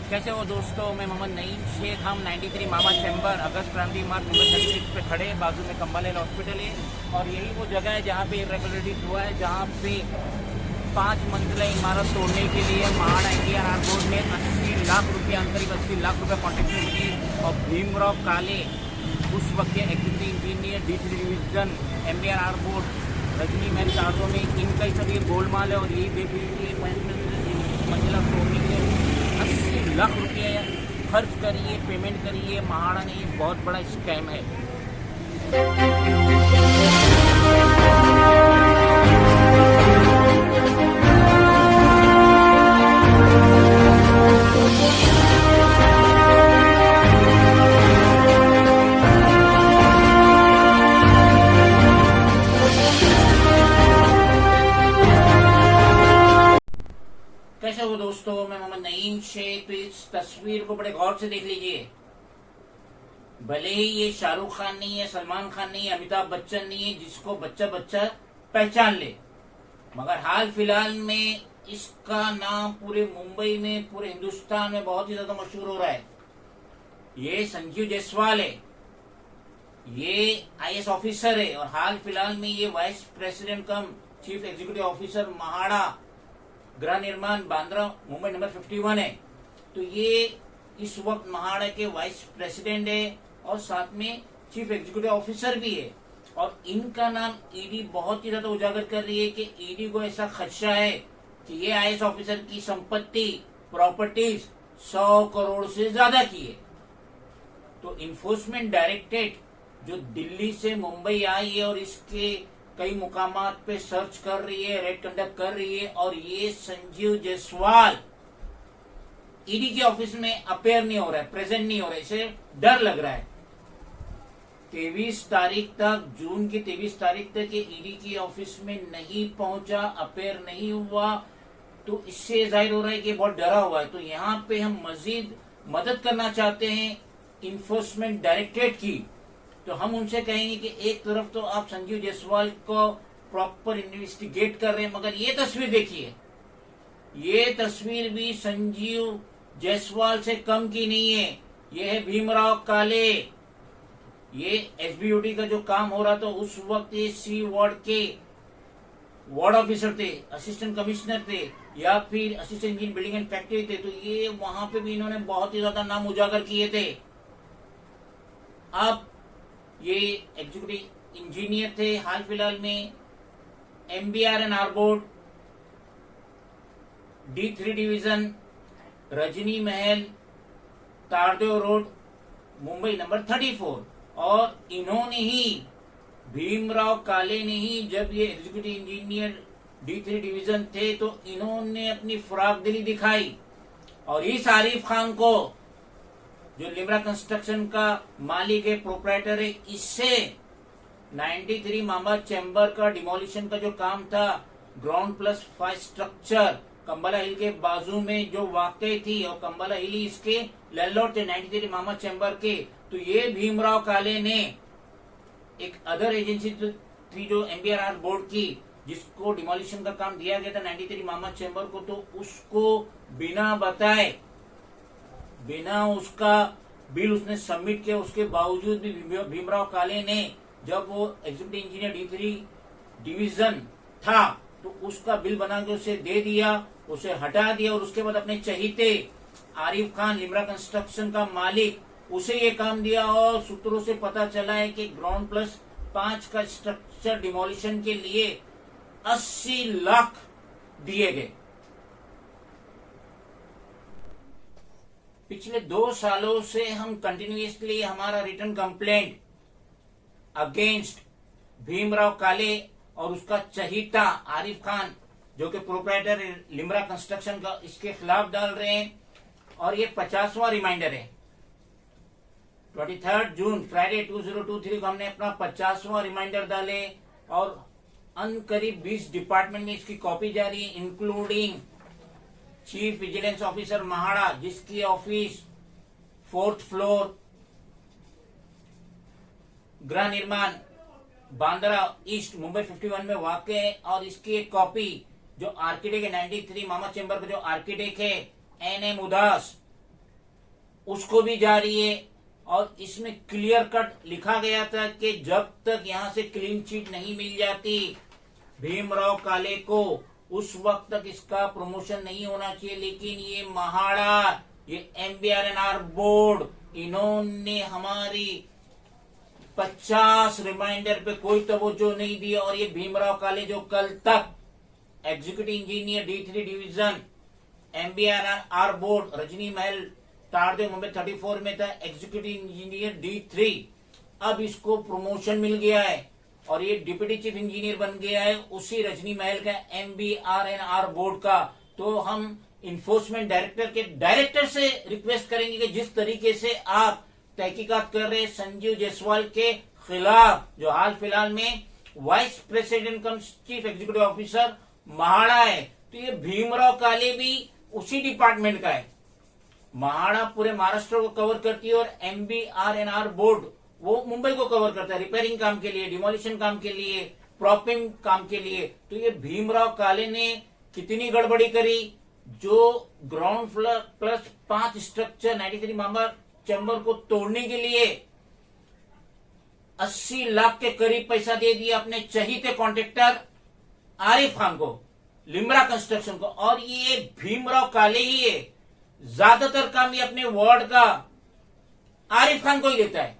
कैसे हो दोस्तों, मैं मोहम्मद नईम शेख। हम 93 मामा चैम्बर अगस्त क्रांति मार्ग नंबर 36 पे खड़े हैं। बाजू में कंबालेल हॉस्पिटल है और यही वो जगह है जहाँ पे इरेगुलरिटीज हुआ है, जहाँ पे 5 मंजिला इमारत तोड़ने के लिए महाड़ा NDRR बोर्ड ने 80 लाख रुपया, करीब 80 लाख रुपया कॉन्ट्रैक्ट मिली। और भीमराव काले उस वक्त के executive engineer D3 division NDRR board Rajni महल 400 में इनका ही सब ये गोलमाल है। और यही देख लीजिए, मंजिला तोड़ने के लिए 80 लाख रुपये खर्च करिए, पेमेंट करिए। महाड़ा ने ये बहुत बड़ा स्कैम है। कैसे हो दोस्तों, मैं मोहम्मद नईम शेख। तो इस तस्वीर को बड़े गौर से देख लीजिए। भले ही ये शाहरुख खान नहीं है, सलमान खान नहीं है, अमिताभ बच्चन नहीं है, जिसको बच्चा बच्चा पहचान ले, मगर हाल फिलहाल में इसका नाम पूरे मुंबई में, पूरे हिंदुस्तान में बहुत ही ज्यादा मशहूर हो रहा है। ये संजीव जायसवाल है। ये IAS ऑफिसर है और हाल फिलहाल में ये वाइस प्रेसिडेंट कम चीफ एग्जीक्यूटिव ऑफिसर महाड़ा गृह निर्माण बांद्रा मुंबई नंबर 51 है। तो ये इस वक्त महाड़ा के वाइस प्रेसिडेंट है और साथ में चीफ एग्जीक्यूटिव ऑफिसर भी है। और इनका नाम ईडी बहुत ही ज्यादा उजागर कर रही है कि ईडी को ऐसा खदशा है कि ये IAS ऑफिसर की संपत्ति, प्रॉपर्टीज 100 करोड़ से ज्यादा की है। तो इन्फोर्समेंट डायरेक्टरेट जो दिल्ली से मुंबई आई है और इसके कई मुकामात पे सर्च कर रही है, रेड कंडक्ट कर रही है। और ये संजीव जायसवाल ईडी के ऑफिस में अपेयर नहीं हो रहा है, प्रेजेंट नहीं हो रहा है। इसे डर लग रहा है। 23 तारीख तक, जून की 23 तारीख तक ये ईडी के ऑफिस में नहीं पहुंचा, अपेयर नहीं हुआ। तो इससे जाहिर हो रहा है कि बहुत डरा हुआ है। तो यहाँ पे हम मजीद मदद करना चाहते हैं इन्फोर्समेंट डायरेक्टरेट की। तो हम उनसे कहेंगे कि एक तरफ तो आप संजीव जायसवाल को प्रॉपर इन्वेस्टिगेट कर रहे हैं, मगर ये तस्वीर देखिए, ये तस्वीर भी संजीव जायसवाल से कम की नहीं है। ये है भीमराव काले। ये SBOT का जो काम हो रहा था उस वक्त ये C वार्ड के वार्ड ऑफिसर थे, असिस्टेंट कमिश्नर थे, या फिर assistant engineer building and factory थे। तो ये वहां पे भी इन्होंने बहुत ही ज्यादा नाम उजागर किए थे। अब ये एग्जीक्यूटिव इंजीनियर थे। हाल फिलहाल में MBRNR board D3 division Rajni महल तारदेव रोड मुंबई नंबर 34। और इन्होंने ही, भीमराव काले ने ही, जब ये एग्जीक्यूटिव इंजीनियर D3 डिवीजन थे तो इन्होंने अपनी फराक दिली दिखाई और इस आरिफ खान को, जो लिम्रा कंस्ट्रक्शन का मालिक है, प्रोप्राइटर है, इससे 93 मामा चैम्बर का डिमोलिशन का जो काम था, ग्राउंड प्लस 5 स्ट्रक्चर कंबाला हिल के बाजू में जो वाकई थी, और कंबाला हिल ही इसके लैंडलॉर्ड थे 93 मामा चैम्बर के। तो ये भीमराव काले ने एक अदर एजेंसी थी जो MBRR बोर्ड की, जिसको डिमोलिशन का काम दिया गया था 93 मामा चैम्बर को, तो उसको बिना बताए, बिना उसका बिल उसने सबमिट किया, उसके बावजूद भी भीमराव काले ने, जब वो एग्जीक्यूटिव इंजीनियर D3 डिवीजन था, तो उसका बिल बना के उसे दे दिया, उसे हटा दिया। और उसके बाद अपने चहीते आरिफ खान, लिम्रा कंस्ट्रक्शन का मालिक, उसे ये काम दिया। और सूत्रों से पता चला है कि ग्राउंड प्लस 5 का स्ट्रक्चर डिमोलिशन के लिए 80 लाख दिए गए। पिछले 2 सालों से हम कंटिन्यूअसली हमारा रिटर्न कंप्लेंट अगेंस्ट भीमराव काले और उसका चहीता आरिफ खान, जो कि प्रोप्राइटर लिम्रा कंस्ट्रक्शन का, इसके खिलाफ डाल रहे हैं। और ये 50वां रिमाइंडर है। 23 जून फ्राइडे 2023 को हमने अपना 50वां रिमाइंडर डाले और अनकरीब 20 डिपार्टमेंट में इसकी कॉपी जारी है, including chief vigilance officer MHADA, जिसकी ऑफिस 4th फ्लोर, गृह निर्माण बांद्रा ईस्ट मुंबई 51 में वाक़ है। और इसकी एक कॉपी जो आर्किटेक्ट है 93 मामा चैम्बर का जो आर्किटेक्ट है NM उदास, उसको भी जारी है। और इसमें क्लियर कट लिखा गया था कि जब तक यहां से क्लीन चिट नहीं मिल जाती भीमराव काले को, उस वक्त तक इसका प्रमोशन नहीं होना चाहिए। लेकिन ये महाड़ा, ये MBRNR बोर्ड, इन्होंने हमारी 50 रिमाइंडर पे कोई तवज्जो नहीं दी। और ये भीमराव काले जो कल तक executive engineer D3 division MBRNR board Rajni महल तारदेव मुंबई 34 में था, एग्जीक्यूटिव इंजीनियर D3, अब इसको प्रमोशन मिल गया है और ये डिप्टी चीफ इंजीनियर बन गया है उसी रजनी महल का MBRNR बोर्ड का। तो हम इन्फोर्समेंट डायरेक्टर के डायरेक्टर से रिक्वेस्ट करेंगे कि जिस तरीके से आप तहकीकात कर रहे संजीव जायसवाल के खिलाफ, जो हाल फिलहाल में वाइस प्रेसिडेंट कम चीफ एग्जीक्यूटिव ऑफिसर महाड़ा है, तो ये भीमराव काले भी उसी डिपार्टमेंट का है। महाड़ा पूरे महाराष्ट्र को कवर करती है और MBRNR बोर्ड वो मुंबई को कवर करता है रिपेयरिंग काम के लिए, डिमोलिशन काम के लिए, प्रॉपिंग काम के लिए। तो ये भीमराव काले ने कितनी गड़बड़ी करी, जो ground floor plus 5 structure 93 member chamber को तोड़ने के लिए 80 लाख के करीब पैसा दे दिया अपने चहीते कॉन्ट्रैक्टर आरिफ खान को, लिम्रा कंस्ट्रक्शन को। और ये भीमराव काले ही है, ज्यादातर काम ये अपने वार्ड का आरिफ खान को ही देता है।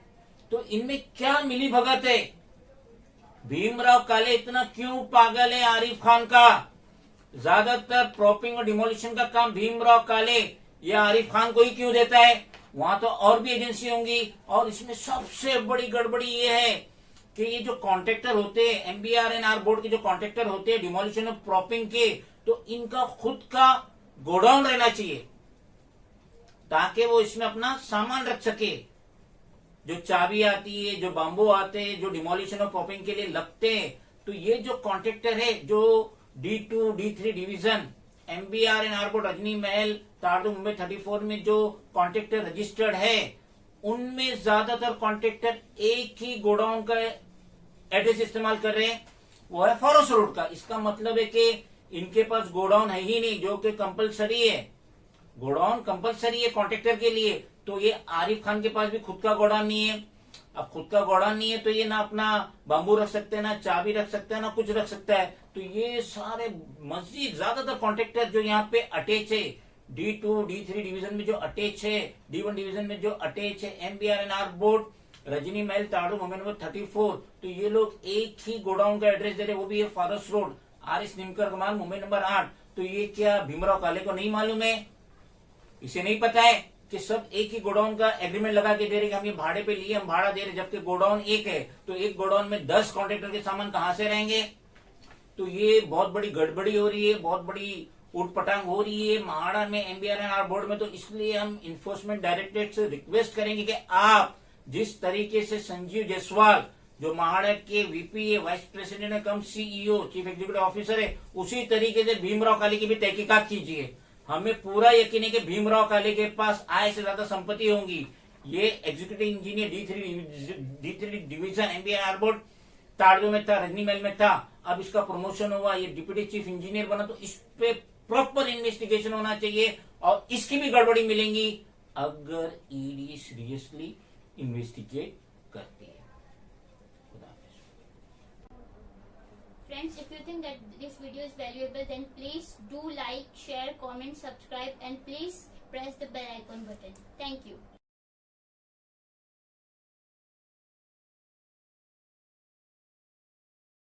तो इनमें क्या मिली भगत है? भीमराव काले इतना क्यों पागल है आरिफ खान का? ज्यादातर प्रॉपिंग और डिमोलिशन का काम भीमराव काले या आरिफ खान को ही क्यों देता है? वहां तो और भी एजेंसी होंगी। और इसमें सबसे बड़ी गड़बड़ी ये है कि ये जो कॉन्ट्रैक्टर होते हैं MBRNR बोर्ड के, जो कॉन्ट्रैक्टर होते हैं डिमोलिशन और प्रॉपिंग के, तो इनका खुद का गोडाउन रहना चाहिए ताकि वो इसमें अपना सामान रख सके। जो चाबी आती है, जो बाम्बू आते हैं, जो डिमोलिशन और प्रॉपिंग के लिए लगते हैं, तो ये जो कॉन्ट्रैक्टर है, जो D2 D3 division MBRNR board Rajni महल तारदेव मुंबई 34 में जो कॉन्ट्रैक्टर रजिस्टर्ड है, उनमें ज्यादातर कॉन्ट्रैक्टर एक ही गोडाउन का एड्रेस इस्तेमाल कर रहे हैं, वो है फॉरेस्ट रोड का। इसका मतलब है कि इनके पास गोडाउन है ही नहीं, जो कि कंपलसरी है। गोडाउन कंपलसरी है कॉन्ट्रैक्टर के लिए। तो ये आरिफ खान के पास भी खुद का गोडाउन नहीं है। अब खुद का गोडाउन नहीं है तो ये ना अपना बाम्बू रख सकते हैं, ना चाबी रख सकते हैं, ना कुछ रख सकता है। तो ये सारे मस्जिद ज्यादातर कॉन्ट्रैक्टर जो यहाँ पे अटैच है, D2 D3 डिवीजन में जो अटैच है, D1 डिवीजन में जो अटैच है MBRNR बोर्ड रजनी महल ताड़ू मुंबई नंबर 34, तो ये लोग एक ही गोडाउन का एड्रेस दे रहे, वो भी है फॉरेस्ट रोड RS निमकर कमाल मुंबई नंबर 8। तो ये क्या भीमराव काले को नहीं मालूम है? इसे नहीं पता है कि सब एक ही गोडाउन का एग्रीमेंट लगा के दे रहे कि हम ये भाड़े पे लिए, हम भाड़ा दे रहे, जबकि गोडाउन एक है। तो एक गोडाउन में 10 कॉन्ट्रैक्टर के सामान कहां से रहेंगे? तो ये बहुत बड़ी गड़बड़ी हो रही है, बहुत बड़ी उठपटांग हो रही है महाड़ा में MBRNR बोर्ड में। तो इसलिए हम इन्फोर्समेंट डायरेक्टरेट से रिक्वेस्ट करेंगे कि आप जिस तरीके से संजीव जायसवाल जो महाड़ा के VP है, वाइस प्रेसिडेंट है कम CEO चीफ एग्जीक्यूटिव ऑफिसर है, उसी तरीके से भीमराव काले की भी तहकीकात कीजिए। हमें पूरा यकीन है कि भीमराव काले के पास आय से ज्यादा संपत्ति होंगी। ये executive engineer D3 division MBRNR board ताड़देव में था, रजनी महल में था, अब इसका प्रमोशन हुआ, ये डिप्टी चीफ इंजीनियर बना। तो इस पे प्रॉपर इन्वेस्टिगेशन होना चाहिए और इसकी भी गड़बड़ी मिलेंगी अगर ED सीरियसली इन्वेस्टिगेट करती है। Friends, if you think that this video is valuable, then please do like, share, comment, subscribe, and please press the bell icon button. Thank you.